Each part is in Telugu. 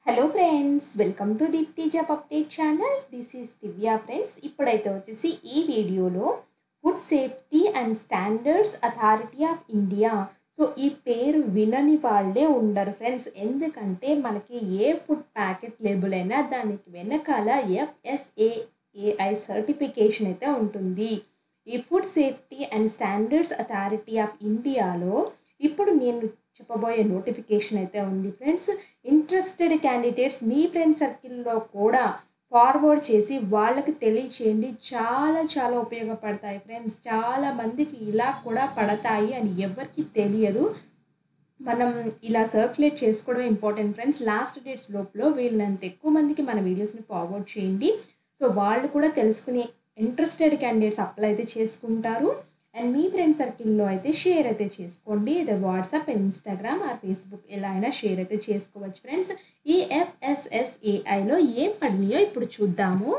Hello friends, welcome to Deepthi job update channel. This is Divya friends. ఇప్పుడైతే వచ్చేసి ఈ వీడియోలో food safety and standards authority of India. So ఈ పేరు వినని వాళ్ళే ఉండరు ఫ్రెండ్స్. ఎందుకంటే మనకి ఏ ఫుడ్ ప్యాకెట్ లేబుల్ అయినా దానికి వెనకాల FSSAI సర్టిఫికేషన్ అయితే ఉంటుంది. ఈ food safety and standards authority of ఇండియాలో ఇప్పుడు నేను చెప్పబోయే నోటిఫికేషన్ అయితే ఉంది ఫ్రెండ్స్. ఇంట్రెస్టెడ్ క్యాండిడేట్స్ మీ ఫ్రెండ్ సర్కిల్లో కూడా ఫార్వర్డ్ చేసి వాళ్ళకి తెలియచేయండి. చాలా చాలా ఉపయోగపడతాయి ఫ్రెండ్స్. చాలా మందికి ఇలా కూడా పడతాయి అని ఎవరికి తెలియదు. మనం ఇలా సర్క్యులేట్ చేసుకోవడం ఇంపార్టెంట్ ఫ్రెండ్స్. లాస్ట్ డేట్స్ లోపల వీళ్ళంత ఎక్కువ మందికి మన వీడియోస్ని ఫార్వర్డ్ చేయండి. సో వాళ్ళు కూడా తెలుసుకుని ఇంట్రెస్టెడ్ క్యాండిడేట్స్ అప్లై అయితే చేసుకుంటారు. అండ్ మీ ఫ్రెండ్ సర్కిల్లో అయితే షేర్ అయితే చేసుకోండి. ఇది WhatsApp and Instagram are Facebook ఎలా అయినా షేర్ అయితే చేసుకోవచ్చు ఫ్రెండ్స్. ఈ FSSAIలో ఏం పడినాయో ఇప్పుడు చూద్దాము.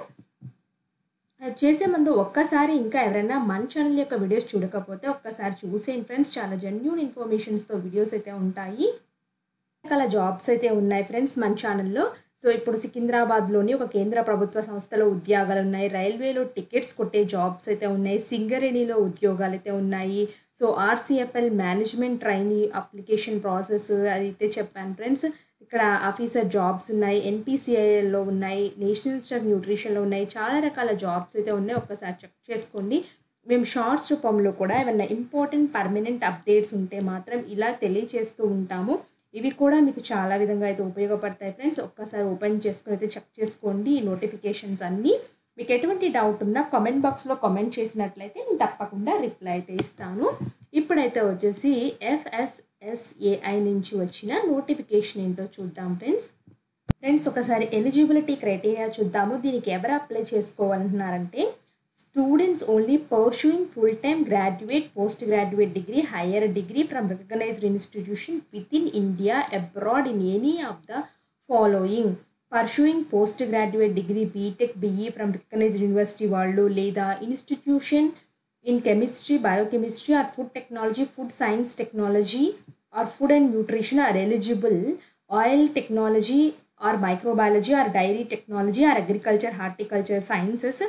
అది చేసే ముందు ఒక్కసారి ఇంకా ఎవరైనా మన ఛానల్ యొక్క వీడియోస్ చూడకపోతే ఒక్కసారి చూసేయండి ఫ్రెండ్స్. చాలా జెన్యూన్ ఇన్ఫర్మేషన్స్తో వీడియోస్ అయితే ఉంటాయి. రకాల జాబ్స్ అయితే ఉన్నాయి ఫ్రెండ్స్ మన ఛానల్లో. సో ఇప్పుడు సికింద్రాబాద్లోని ఒక కేంద్ర ప్రభుత్వ సంస్థలో ఉద్యోగాలు ఉన్నాయి. రైల్వేలో టికెట్స్ కొట్టే జాబ్స్ అయితే ఉన్నాయి. సింగరేణిలో ఉద్యోగాలు అయితే ఉన్నాయి. So RCFL management trainee application process అయితే చెప్పాను ఫ్రెండ్స్. ఇక్కడ ఆఫీసర్ జాబ్స్ ఉన్నాయి. NPCIలో ఉన్నాయి. నేషనల్ ఇన్స్టిట్యూట్ ఆఫ్ న్యూట్రిషన్లో ఉన్నాయి. చాలా రకాల జాబ్స్ అయితే ఉన్నాయి. ఒక్కసారి చెక్ చేసుకోండి. మేము షార్ట్స్ రూపంలో కూడా ఏమైనా ఇంపార్టెంట్ పర్మనెంట్ అప్డేట్స్ ఉంటే మాత్రం ఇలా తెలియచేస్తూ ఉంటాము. ఇవి కూడా మీకు చాలా విధంగా అయితే ఉపయోగపడతాయి ఫ్రెండ్స్. ఒక్కసారి ఓపెన్ చేసుకుని అయితే చెక్ చేసుకోండి ఈ నోటిఫికేషన్స్ అన్నీ. మీకు ఎటువంటి డౌట్ ఉన్నా కామెంట్ బాక్స్లో కామెంట్ చేసినట్లయితే నేను తప్పకుండా రిప్లై అయితే ఇస్తాను. ఇప్పుడైతే వచ్చేసి FSSAI నుంచి వచ్చిన నోటిఫికేషన్ ఏంటో చూద్దాం ఫ్రెండ్స్. ఒకసారి ఎలిజిబిలిటీ క్రైటీరియా చూద్దాము. దీనికి ఎవరు apply చేసుకోవాలంటున్నారంటే students only pursuing full-time graduate, post-graduate degree, higher degree from recognized institution within India, abroad in any of the following. Pursuing post-graduate degree BTech, BE from recognized university వాళ్ళు లేదా institution in chemistry, biochemistry or food technology, food science technology or food and nutrition are eligible. Oil technology or microbiology or dairy technology or agriculture, horticulture sciences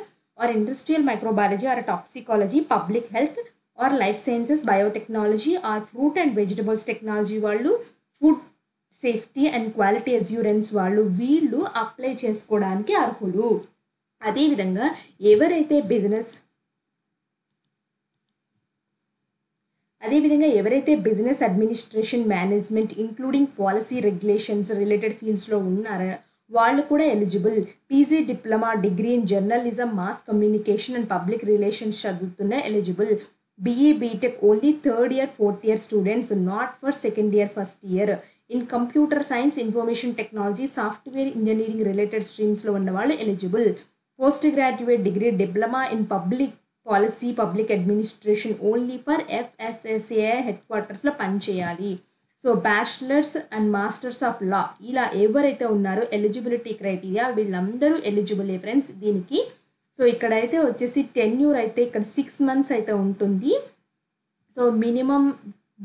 or industrial microbiology or toxicology, public health or life sciences, biotechnology or fruit and vegetables technology వాళ్ళు, food safety and quality assurance వాళ్ళు వీళ్ళు అప్లై చేసుకోవడానికి అర్హులు. అదేవిధంగా ఎవరైతే business administration management including policy regulations related ఫీల్డ్స్లో ఉన్నారో వాళ్ళు కూడా eligible. PG diploma degree in journalism, mass communication and public relations చదువుతున్న eligible. BE BTech only third year fourth year students, not for second year first year. In computer science, information technology, software engineering related స్ట్రీమ్స్లో ఉన్న వాళ్ళు eligible. Post graduate degree diploma in public policy, public administration only for FSSAI head క్వార్టర్స్లో పనిచేయాలి. So bachelors and masters of law ఇలా ఎవరైతే ఉన్నారో ఎలిజిబిలిటీ క్రైటీరియా వీళ్ళందరూ ఎలిజిబుల్ ఫ్రెండ్స్ దీనికి. సో ఇక్కడైతే వచ్చేసి టెన్యూర్ అయితే ఇక్కడ 6 months అయితే ఉంటుంది. So minimum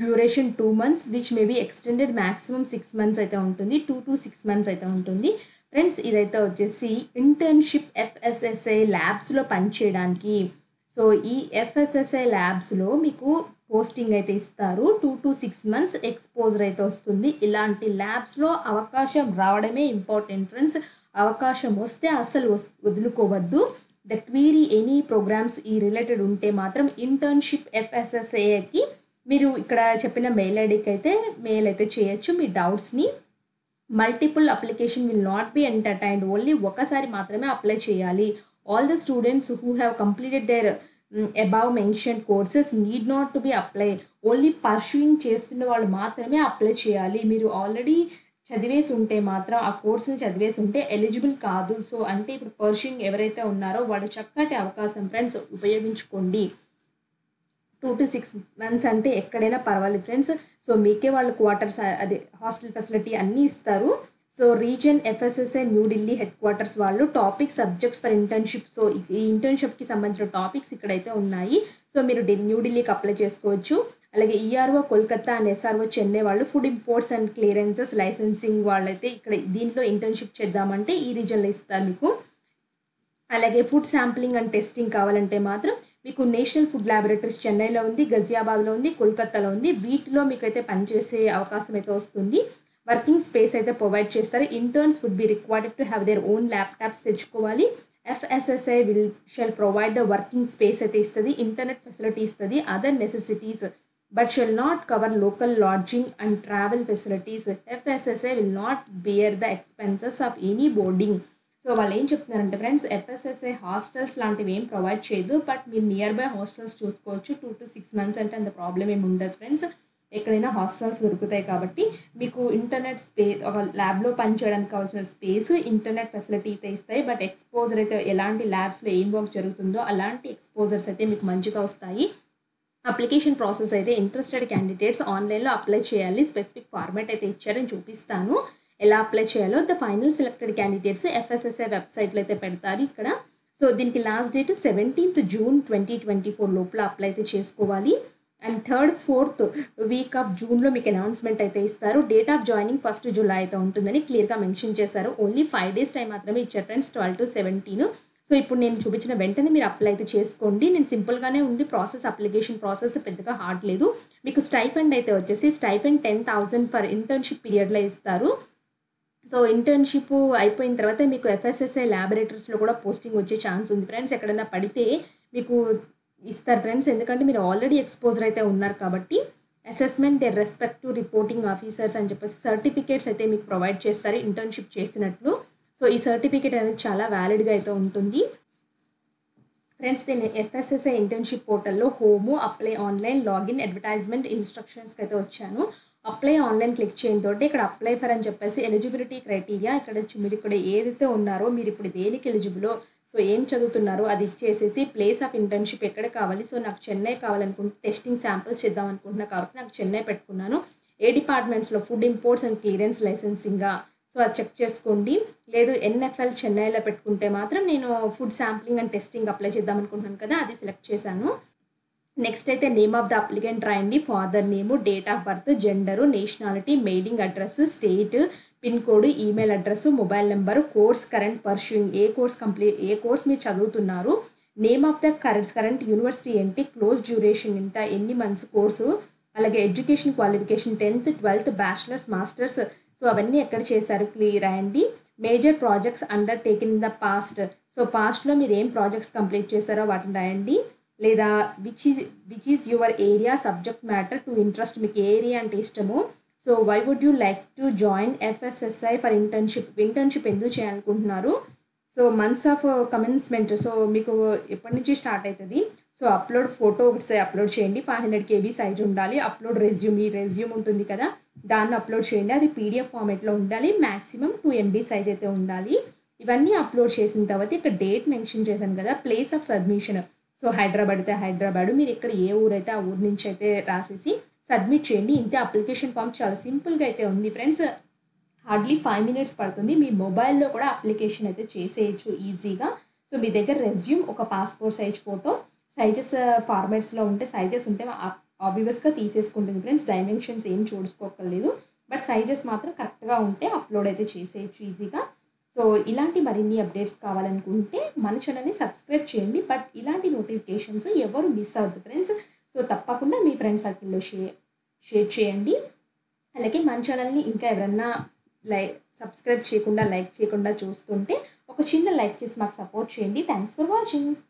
duration 2 months which may be extended. Maximum 6 months అయితే ఉంటుంది. 2 to 6 months అయితే ఉంటుంది ఫ్రెండ్స్. ఇదైతే వచ్చేసి ఇంటర్న్షిప్ FSSAI ల్యాబ్స్లో పనిచేయడానికి. సో ఈ FSSAI ల్యాబ్స్లో మీకు పోస్టింగ్ అయితే ఇస్తారు. 2 to 6 months ఎక్స్పోజర్ అయితే వస్తుంది. ఇలాంటి ల్యాబ్స్లో అవకాశం రావడమే ఇంపార్టెంట్ ఫ్రెండ్స్. అవకాశం వస్తే అసలు వదులుకోవద్దు. ద క్వీరీ ఎనీ ప్రోగ్రామ్స్ ఈ రిలేటెడ్ ఉంటే మాత్రం ఇంటర్న్షిప్ FSSAIకి మీరు ఇక్కడ చెప్పిన మెయిల్ ఐడికి అయితే మెయిల్ అయితే చేయొచ్చు మీ డౌట్స్ని. Multiple application will not be entertained. Only ఒకసారి మాత్రమే అప్లై చేయాలి. All the students who have completed their above mentioned courses need not to be apply. Only pursuing చేస్తున్న వాళ్ళు మాత్రమే అప్లై చేయాలి. మీరు ఆల్రెడీ చదివేసి ఉంటే మాత్రం ఆ కోర్సుని చదివేసి ఉంటే ఎలిజిబుల్ కాదు. సో అంటే ఇప్పుడు పర్సూయింగ్ ఎవరైతే ఉన్నారో వాళ్ళు చక్కటి అవకాశం ఫ్రెండ్స్ ఉపయోగించుకోండి. 2 to 6 months అంటే ఎక్కడైనా పర్వాలేదు ఫ్రెండ్స్. సో మీకే వాళ్ళు క్వార్టర్స్ అదే హాస్టల్ ఫెసిలిటీ అన్నీ ఇస్తారు. So reason FSSAI New Delhi headquarters వాళ్ళు topic subjects for internship. So ఈ ఇంటర్న్షిప్కి సంబంధించిన టాపిక్స్ ఇక్కడైతే ఉన్నాయి. సో మీరు న్యూఢిల్లీకి అప్లై చేసుకోవచ్చు. అలాగే ERO Kolkata and SRO Chennai వాళ్ళు food imports and clearances licensing వాళ్ళైతే ఇక్కడ దీంట్లో ఇంటర్న్షిప్ చేద్దామంటే ఈ రీజన్లో ఇస్తారు మీకు. అలాగే ఫుడ్ శాంప్లింగ్ అండ్ టెస్టింగ్ కావాలంటే మాత్రం మీకు నేషనల్ ఫుడ్ ల్యాబొరేటరీస్ చెన్నైలో ఉంది, గజియాబాద్లో ఉంది, కోల్కతాలో ఉంది. వీటిలో మీకైతే పనిచేసే అవకాశం అయితే వస్తుంది. వర్కింగ్ స్పేస్ అయితే ప్రొవైడ్ చేస్తారు. Interns would be required to have their own laptops తెచ్చుకోవాలి. FSSAI shall provide the working space అయితే ఇస్తుంది, ఇంటర్నెట్ ఫెసిలిటీ ఇస్తుంది, other necessities but shall not cover local lodging and travel facilities. FSSAI will not bear the expenses of any boarding. So వాళ్ళు ఏం చెప్తున్నారంటే ఫ్రెండ్స్, FSSAI హాస్టల్స్ లాంటివి ఏం ప్రొవైడ్ చేయదు, బట్ మీరు నియర్ బై హాస్టల్స్ చూసుకోవచ్చు. 2 to 6 months అంటే అంత ప్రాబ్లం ఏమి ఉండదు ఫ్రెండ్స్. ఎక్కడైనా హాస్టల్స్ దొరుకుతాయి కాబట్టి మీకు ఇంటర్నెట్ స్పేస్, ఒక ల్యాబ్లో పనిచేయడానికి కావాల్సిన స్పేస్, ఇంటర్నెట్ ఫెసిలిటీ అయితే ఇస్తాయి. బట్ ఎక్స్పోజర్ అయితే ఎలాంటి ల్యాబ్స్లో ఏం వర్క్ జరుగుతుందో అలాంటి ఎక్స్పోజర్స్ అయితే మీకు మంచిగా వస్తాయి. అప్లికేషన్ ప్రాసెస్ అయితే ఇంట్రెస్టెడ్ క్యాండిడేట్స్ ఆన్లైన్లో అప్లై చేయాలి. స్పెసిఫిక్ ఫార్మాట్ అయితే ఇచ్చారని చూపిస్తాను ఎలా అప్లై చేయాలో. The final selected candidates FSSAI వెబ్సైట్లో అయితే పెడతారు ఇక్కడ. సో దీనికి లాస్ట్ డేట్ 17th June 2024 లోపల అప్లై అయితే చేసుకోవాలి. And 3rd, 4th week off జూన్లో మీకు అనౌన్స్మెంట్ అయితే ఇస్తారు. Date of joining 1st July అయితే ఉంటుందని క్లియర్గా మెన్షన్ చేశారు. ఓన్లీ 5 days టైం మాత్రమే ఇచ్చారు ఫ్రెండ్స్, 12 to 17. సో ఇప్పుడు నేను చూపించిన వెంటనే మీరు అప్లై అయితే చేసుకోండి. నేను సింపుల్గానే ఉంది ప్రాసెస్, అప్లికేషన్ ప్రాసెస్ పెద్దగా హార్డ్ లేదు. మీకు స్టైఫండ్ అయితే వచ్చేసి స్టైఫండ్ 10,000 ఫర్ ఇంటర్న్షిప్ పీరియడ్లో ఇస్తారు. సో ఇంటర్న్షిప్ అయిపోయిన తర్వాత మీకు FSSAI ల్యాబొరేటరీస్లో కూడా పోస్టింగ్ వచ్చే ఛాన్స్ ఉంది ఫ్రెండ్స్. ఎక్కడైనా పడితే మీకు ఇస్తారు ఫ్రెండ్స్, ఎందుకంటే మీరు ఆల్రెడీ ఎక్స్పోజర్ అయితే ఉన్నారు కాబట్టి. Assessment they respective reporting officers అని చెప్పేసి సర్టిఫికేట్స్ అయితే మీకు ప్రొవైడ్ చేస్తారు ఇంటర్న్షిప్ చేసినట్లు. సో ఈ సర్టిఫికేట్ అనేది చాలా వ్యాలిడ్గా అయితే ఉంటుంది ఫ్రెండ్స్. నేను FSSAI ఇంటర్న్షిప్ పోర్టల్లో home, apply online, login, advertisement, ఇన్స్ట్రక్షన్స్కి అయితే వచ్చాను. అప్లై ఆన్లైన్ క్లిక్ చేయడం తోటి ఇక్కడ అప్లై ఫర్ అని చెప్పేసి ఎలిజిబిలిటీ క్రైటీరియా మీరు ఇక్కడ ఏదైతే ఉన్నారో, మీరు ఇప్పుడు దేనికి ఎలిజిబులో, సో ఏం చదువుతున్నారో అది ఇచ్చేసేసి ప్లేస్ ఆఫ్ ఇంటర్న్షిప్ ఎక్కడ కావాలి. సో నాకు చెన్నై కావాలనుకుంటే టెస్టింగ్ శాంపిల్స్ చేద్దాం అనుకుంటున్నా కాబట్టి నాకు చెన్నై పెట్టుకున్నాను. ఏ డిపార్ట్మెంట్స్లో ఫుడ్ ఇంపోర్ట్స్ అండ్ క్లియరెన్స్ లైసెన్సింగా, సో అది చెక్ చేసుకోండి. లేదు NFL చెన్నైలో పెట్టుకుంటే మాత్రం నేను food sampling and testing apply చేద్దాం అనుకుంటున్నాను కదా, అది సెలెక్ట్ చేశాను. నెక్స్ట్ అయితే నేమ్ ఆఫ్ ద అప్లికెంట్ రాయండి, father name, date of birth, gender, nationality, mailing address, state, pin code, email address, mobile number, course current pursuing, ఏ కోర్స్ మీరు చదువుతున్నారు, name of the current university ఏంటి, క్లోజ్ డ్యూరేషన్ ఎంత, ఎన్ని మంత్స్ కోర్సు, అలాగే education qualification 10th, 12th, bachelors, masters, so అవన్నీ ఎక్కడ చేశారు క్లియర్ రాయండి. Major projects undertaken in the past, so పాస్ట్లో మీరు ఏం ప్రాజెక్ట్స్ కంప్లీట్ చేశారో వాటిని రాయండి. లేదా which is your area subject matter to interest, మీకు ఏ ఏరియా అంటే ఇష్టమో. So why would you like to join FSSAI for internship ఎందుకు చేయాలనుకుంటున్నారు. So months of commencement, so మీకు ఎప్పటి నుంచి స్టార్ట్ అవుతుంది. సో అప్లోడ్ ఫోటో ఒకటి అప్లోడ్ చేయండి, 500 KB సైజ్ ఉండాలి. అప్లోడ్ రెజ్యూమ్ ఉంటుంది కదా, దాన్ని అప్లోడ్ చేయండి, అది PDF ఫార్మేట్లో ఉండాలి. మ్యాక్సిమం 2 MB సైజ్ అయితే ఉండాలి. ఇవన్నీ అప్లోడ్ చేసిన తర్వాత ఇక్కడ డేట్ మెన్షన్ చేశాను కదా, place of submission, so Hyderabad అయితే హైదరాబాద్, మీరు ఇక్కడ ఏ ఊరైతే ఆ ఊరు నుంచి అయితే రాసేసి సబ్మిట్ చేయండి. ఇంతే, అప్లికేషన్ ఫామ్ చాలా సింపుల్గా అయితే ఉంది ఫ్రెండ్స్. హార్డ్లీ 5 minutes పడుతుంది. మీ మొబైల్లో కూడా అప్లికేషన్ అయితే చేసేయచ్చు ఈజీగా. సో మీ దగ్గర రెజ్యూమ్, ఒక పాస్పోర్ట్ సైజ్ ఫోటో, సైజెస్ ఫార్మాట్స్లో ఉంటే సైజెస్ ఉంటే ఆబ్వియస్గా తీసేసుకుంటుంది ఫ్రెండ్స్, డైమెన్షన్స్ ఏం చూసుకోకర్లేదు. బట్ సైజెస్ మాత్రం కరెక్ట్గా ఉంటే అప్లోడ్ అయితే చేసేయచ్చు ఈజీగా. సో ఇలాంటి మరిన్ని అప్డేట్స్ కావాలనుకుంటే మన ఛానల్ని సబ్స్క్రైబ్ చేయండి. బట్ ఇలాంటి నోటిఫికేషన్స్ ఎవరు మిస్ అవ్వద్దు ఫ్రెండ్స్. సో తప్పకుండా మీ ఫ్రెండ్స్ సర్కిల్లో షేర్ చేయండి. అలాగే మన ఛానల్ని ఇంకా ఎవరన్నా సబ్స్క్రైబ్ చేయకుండా, లైక్ చేయకుండా చూస్తుంటే ఒక చిన్న లైక్ చేసి మాకు సపోర్ట్ చేయండి. Thanks for watching.